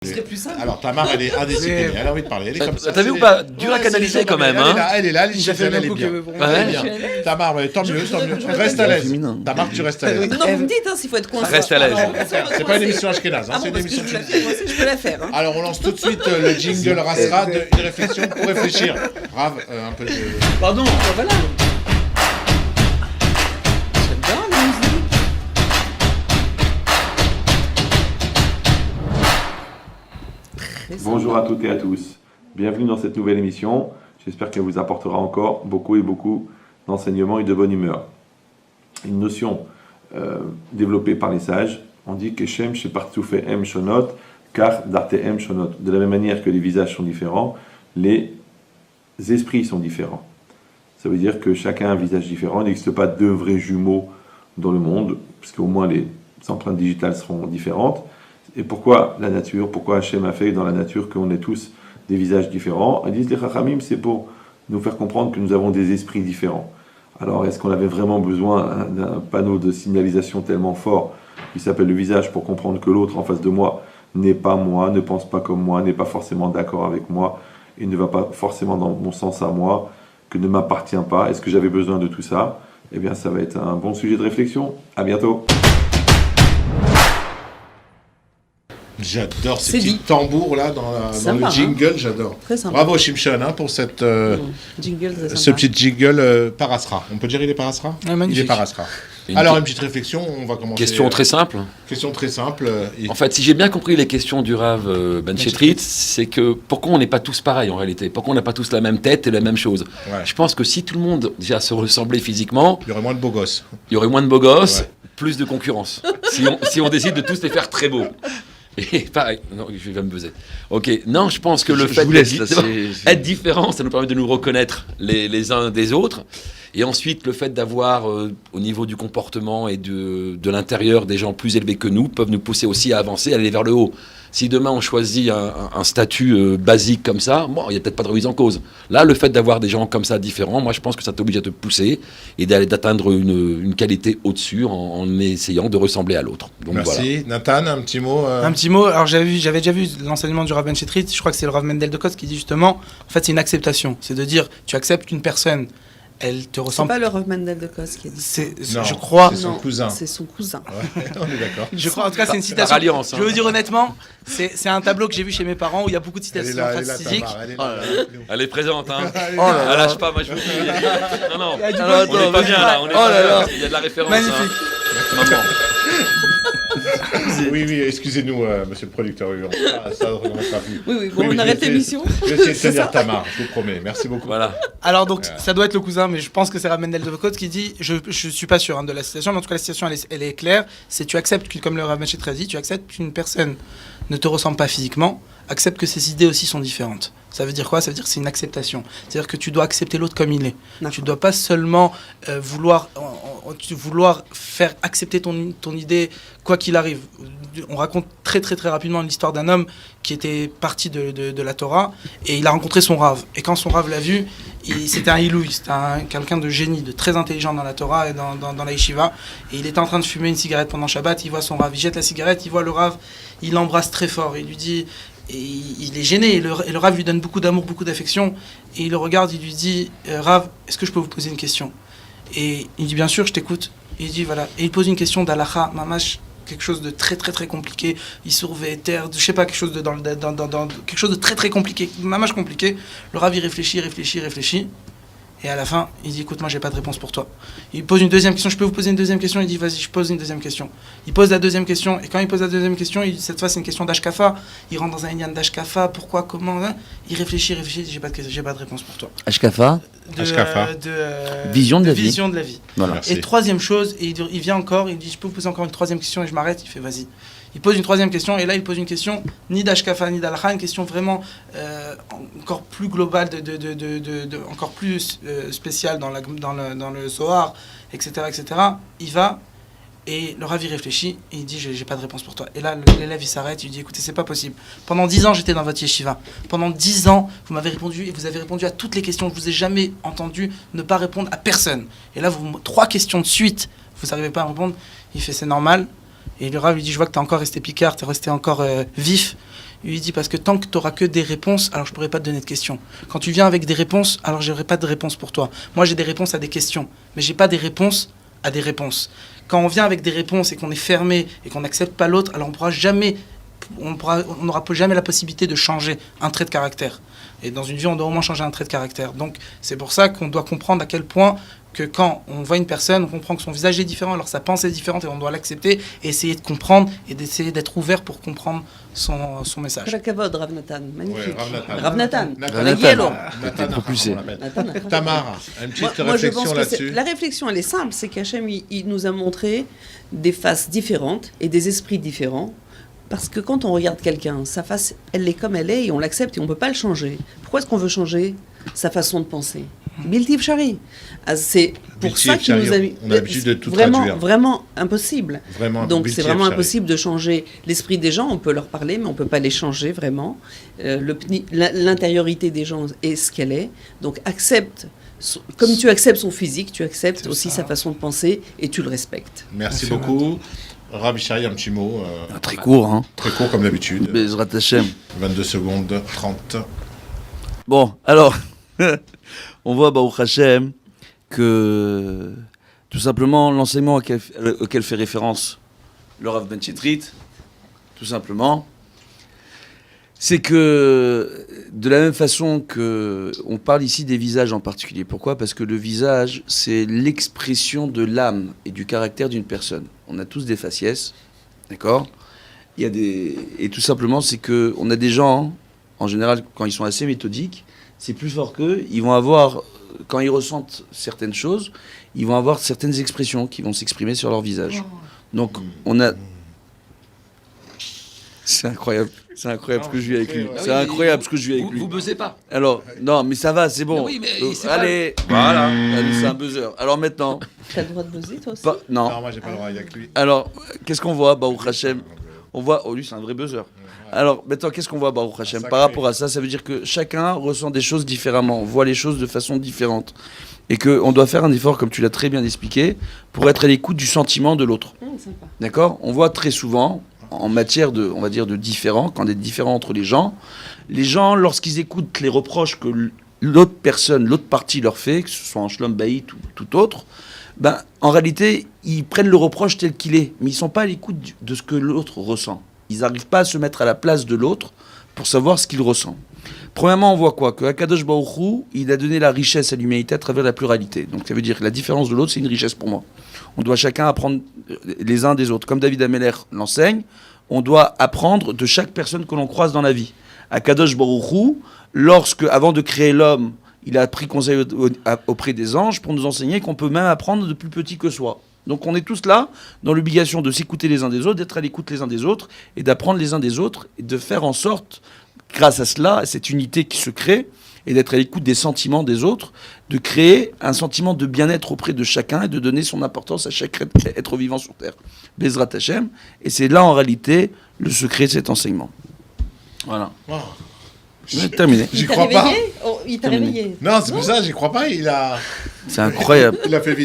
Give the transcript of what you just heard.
Ce serait plus simple. Alors Tamar, elle est indisciplinée, elle a envie de parler. Elle est comme ça. T'as vu ou pas? Dur à canaliser quand même. Elle est là, l'hygiène, elle est bien. Tamar, tant mieux. Reste à l'aise. Tamar, tu restes à l'aise. Non, vous me dites s'il faut être coincé. Reste à l'aise. C'est pas une émission ashkénaze, c'est une émission tunisienne. Je peux la faire. Alors on lance tout de suite le jingle Rasrad, une réflexion pour réfléchir. Rav, un peu de... Pardon, voilà. J'adore la musique. Bonjour à toutes et à tous. Bienvenue dans cette nouvelle émission. J'espère qu'elle vous apportera encore beaucoup d'enseignements et de bonne humeur. Une notion développée par les sages, on dit que Shem Shepartoufé Em Shonot, car Darte Em Shonot. De la même manière que les visages sont différents, les esprits sont différents. Ça veut dire que chacun a un visage différent. Il n'existe pas deux vrais jumeaux dans le monde, puisqu'au moins les empreintes digitales seront différentes. Et pourquoi la nature? Pourquoi Hachem a fait dans la nature qu'on ait tous des visages différents? Ils disent les Chachamim, c'est pour nous faire comprendre que nous avons des esprits différents. Alors, est-ce qu'on avait vraiment besoin d'un panneau de signalisation tellement fort qui s'appelle le visage pour comprendre que l'autre en face de moi n'est pas moi, ne pense pas comme moi, n'est pas forcément d'accord avec moi et ne va pas forcément dans mon sens à moi, que ne m'appartient pas? Est-ce que j'avais besoin de tout ça? Eh bien, ça va être un bon sujet de réflexion. À bientôt. J'adore ces petits tambours là dans le jingle, j'adore. Très sympa. Bravo Shimshon pour cette, jingle très ce sympa. petit jingle Parasra. On peut dire il est Parasra? Il est Parasra. Alors une petite réflexion, on va commencer. Question très simple. Question très simple. En fait, si j'ai bien compris les questions du Rav Ben Chetrit, c'est que pourquoi on n'est pas tous pareils en réalité? Pourquoi on n'a pas tous la même tête et la même chose? Ouais. Je pense que si tout le monde déjà se ressemblait physiquement, Il y aurait moins de beaux gosses. il y aurait moins de beaux gosses, Ouais. plus de concurrence. si on décide de tous les faire très beaux. Et pareil, non, je vais me buzzer. Ok, non, je pense que le fait d'être différent, ça nous permet de nous reconnaître les uns des autres. Et ensuite, le fait d'avoir, au niveau du comportement et de l'intérieur, des gens plus élevés que nous, peuvent nous pousser aussi à avancer, à aller vers le haut. Si demain on choisit un statut basique comme ça, bon, il n'y a peut-être pas de remise en cause. Là, le fait d'avoir des gens comme ça différents, moi je pense que ça t'oblige à te pousser et d'atteindre une qualité au-dessus en essayant de ressembler à l'autre. Donc, merci. voilà. Nathan, un petit mot Un petit mot. Alors j'avais déjà vu l'enseignement du Rav Ben Chetrit. Je crois que c'est le Rav Mendel de Kos qui dit justement, en fait c'est une acceptation. C'est de dire, tu acceptes qu'une personne, elle te C'est ressemble. pas le Rav Mendel de Kos qui a dit ça. Non, je crois. c'est son cousin. C'est son cousin. Ouais, on est d'accord. Je crois, en tout cas, c'est une La citation. ralliance, hein. Je veux dire honnêtement, c'est un tableau que j'ai vu chez mes parents où il y a beaucoup de Elle est citations là, physiques. Tamar, elle est là, avec nous. Elle est présente, hein. Elle est Oh là. là, lâche pas, moi je vous dis. Non, Il y a du on bon- n'est pas bien là. On est pas bien. Il y a de la référence. Magnifique. Hein. Maman. Oui, excusez-nous, monsieur le producteur. Oui, ça, on n'a pas vu. Oui, bon, on arrête l'émission. Je vais essayer de tenir Tamar, je vous promets. Merci beaucoup. Voilà. Alors donc ça doit être le cousin, mais je pense que c'est Rav Mendel de Kos qui dit, je suis pas sûr de la citation, mais en tout cas la citation elle est claire, c'est tu acceptes comme le Rav Ben Chetrit dit, tu acceptes qu'une personne ne te ressemble pas physiquement, accepte que ses idées aussi sont différentes. Ça veut dire quoi? Ça veut dire que c'est une acceptation. C'est-à-dire que tu dois accepter l'autre comme il est. D'accord. Tu ne dois pas seulement vouloir faire accepter ton idée quoi qu'il arrive. On raconte très rapidement l'histoire d'un homme qui était parti de la Torah et il a rencontré son Rav. Et quand son Rav l'a vu, c'était un Ilouï, c'était quelqu'un de génie, de très intelligent dans la Torah et dans la yeshiva. Et il était en train de fumer une cigarette pendant Shabbat, il voit son Rav, il jette la cigarette, il voit le Rav, il l'embrasse très fort, il lui dit... Et il est gêné, et le Rav lui donne beaucoup d'amour, beaucoup d'affection, et il le regarde, il lui dit Rav, est-ce que je peux vous poser une question? Et il dit bien sûr, je t'écoute. Et il dit voilà, et il pose une question d'Alacha, mamash, quelque chose de très compliqué, il surveille terre, je sais pas, quelque chose de quelque chose de très compliqué, mamash compliqué. Le Rav il réfléchit. Et à la fin, il dit, écoute, moi, j'ai pas de réponse pour toi. Il pose une deuxième question, je peux vous poser une deuxième question? Il dit, vas-y, je pose une deuxième question. Il pose la deuxième question, et quand il pose la deuxième question, cette fois, c'est une question d'Ashkafa. Il rentre dans un Inyan d'Ashkafa, pourquoi, comment, hein? Il réfléchit, il dit, j'ai pas de réponse pour toi. Ashkafa, vision de la vie. Vision de la vie. Voilà. Merci. Et troisième chose, et il vient encore, il dit, je peux vous poser encore une troisième question, et je m'arrête, il fait, vas-y. Il pose une troisième question, et là, il pose une question, ni d'Ashkafa, ni d'Alakha, une question vraiment encore plus globale, encore plus spéciale dans le Zohar, etc. Il va, et le Rav, il réfléchit, et il dit, j'ai pas de réponse pour toi. Et là, l'élève, il s'arrête, il dit, écoutez, c'est pas possible. Pendant 10 ans, j'étais dans votre yeshiva. Pendant 10 ans, vous m'avez répondu, et vous avez répondu à toutes les questions. Je vous ai jamais entendu ne pas répondre à personne. Et là, 3 questions de suite, vous n'arrivez pas à répondre. Il fait, c'est normal. Et le Rav lui dit, je vois que tu es encore resté picard, tu es resté encore vif. Il lui dit parce que tant que tu n'auras que des réponses, alors je ne pourrai pas te donner de questions. Quand tu viens avec des réponses, alors je n'aurai pas de réponse pour toi. Moi, j'ai des réponses à des questions, mais je n'ai pas des réponses à des réponses. Quand on vient avec des réponses et qu'on est fermé et qu'on n'accepte pas l'autre, alors on n'aura jamais la possibilité de changer un trait de caractère. Et dans une vie, on doit au moins changer un trait de caractère. Donc, c'est pour ça qu'on doit comprendre à quel point que quand on voit une personne, on comprend que son visage est différent, alors sa pensée est différente et on doit l'accepter et essayer de comprendre et d'essayer d'être ouvert pour comprendre son message. Kavod, Rav Nathan, magnifique. Ouais, Rav Nathan. Nathan, propulsé. Tamara, une petite réflexion là-dessus. La réflexion, elle est simple, c'est qu'Hachem, il nous a montré des faces différentes et des esprits différents. Parce que quand on regarde quelqu'un, sa face, elle est comme elle est et on l'accepte et on ne peut pas le changer. Pourquoi est-ce qu'on veut changer sa façon de penser? Biltiv Shari. C'est pour ça qu'il nous a mis. On a l'habitude de tout vraiment, traduire. vraiment impossible. Vraiment, donc c'est vraiment impossible de changer l'esprit des gens. On peut leur parler, mais on ne peut pas les changer vraiment. L'intériorité des gens est ce qu'elle est. Donc accepte. Comme tu acceptes son physique, tu acceptes aussi sa façon de penser et tu le respectes. Merci beaucoup. Rabbi Shari, un petit mot. Très court, hein. Très court comme d'habitude. Bezrat Hashem. 22 secondes, 30. Bon, alors, on voit Baruch Hashem que tout simplement l'enseignement auquel fait référence le Rav Ben Chetrit, tout simplement, c'est que de la même façon que on parle ici des visages en particulier. Pourquoi ? Parce que le visage, c'est l'expression de l'âme et du caractère d'une personne. On a tous des faciès, d'accord ? Et tout simplement, c'est que on a des gens, en général, quand ils sont assez méthodiques, c'est plus fort qu'eux. Ils vont avoir, quand ils ressentent certaines choses, ils vont avoir certaines expressions qui vont s'exprimer sur leur visage. Donc, on a... C'est incroyable ce que je vis avec lui. C'est incroyable ce que je vis avec lui. Vous buzzez pas. Alors, non, mais ça va, c'est bon. Oui, mais allez, voilà. Allez, c'est un buzzer. Alors maintenant... T'as le droit de buzzer, toi aussi Non, moi j'ai pas le droit avec lui. Alors, qu'est-ce qu'on voit, Baruch Hashem ? On voit... Oh, lui, c'est un vrai buzzer. Alors, maintenant, qu'est-ce qu'on voit, Baruch Hashem ? Par rapport à ça, ça veut dire que chacun ressent des choses différemment, voit les choses de façon différente. Et qu'on doit faire un effort, comme tu l'as très bien expliqué, pour être à l'écoute du sentiment de l'autre. Sympa. D'accord ? On voit très souvent... en matière de, on va dire, de différents, quand il y a des différends entre les gens, lorsqu'ils écoutent les reproches que l'autre personne, l'autre partie leur fait, que ce soit en Shlom Bayit ou tout autre, en réalité, ils prennent le reproche tel qu'il est, mais ils ne sont pas à l'écoute de ce que l'autre ressent. Ils n'arrivent pas à se mettre à la place de l'autre pour savoir ce qu'il ressent. Premièrement, on voit quoi ? Que Akadosh Baruch Hu, il a donné la richesse à l'humanité à travers la pluralité. Donc ça veut dire que la différence de l'autre, c'est une richesse pour moi. On doit chacun apprendre les uns des autres. Comme David Ameller l'enseigne, on doit apprendre de chaque personne que l'on croise dans la vie. Akadosh Baruch Hu, avant de créer l'homme, il a pris conseil auprès des anges pour nous enseigner qu'on peut même apprendre de plus petit que soi. Donc on est tous là dans l'obligation de s'écouter les uns des autres, d'être à l'écoute les uns des autres, et d'apprendre les uns des autres, et de faire en sorte, grâce à cela, à cette unité qui se crée, et d'être à l'écoute des sentiments des autres, de créer un sentiment de bien-être auprès de chacun et de donner son importance à chaque être vivant sur Terre. Bezrat Hashem. Et c'est là, en réalité, le secret de cet enseignement. Voilà. Wow. Terminé. J'y crois pas. Il t'a réveillé. Non, c'est pour ça, j'y crois pas. C'est incroyable. Il a fait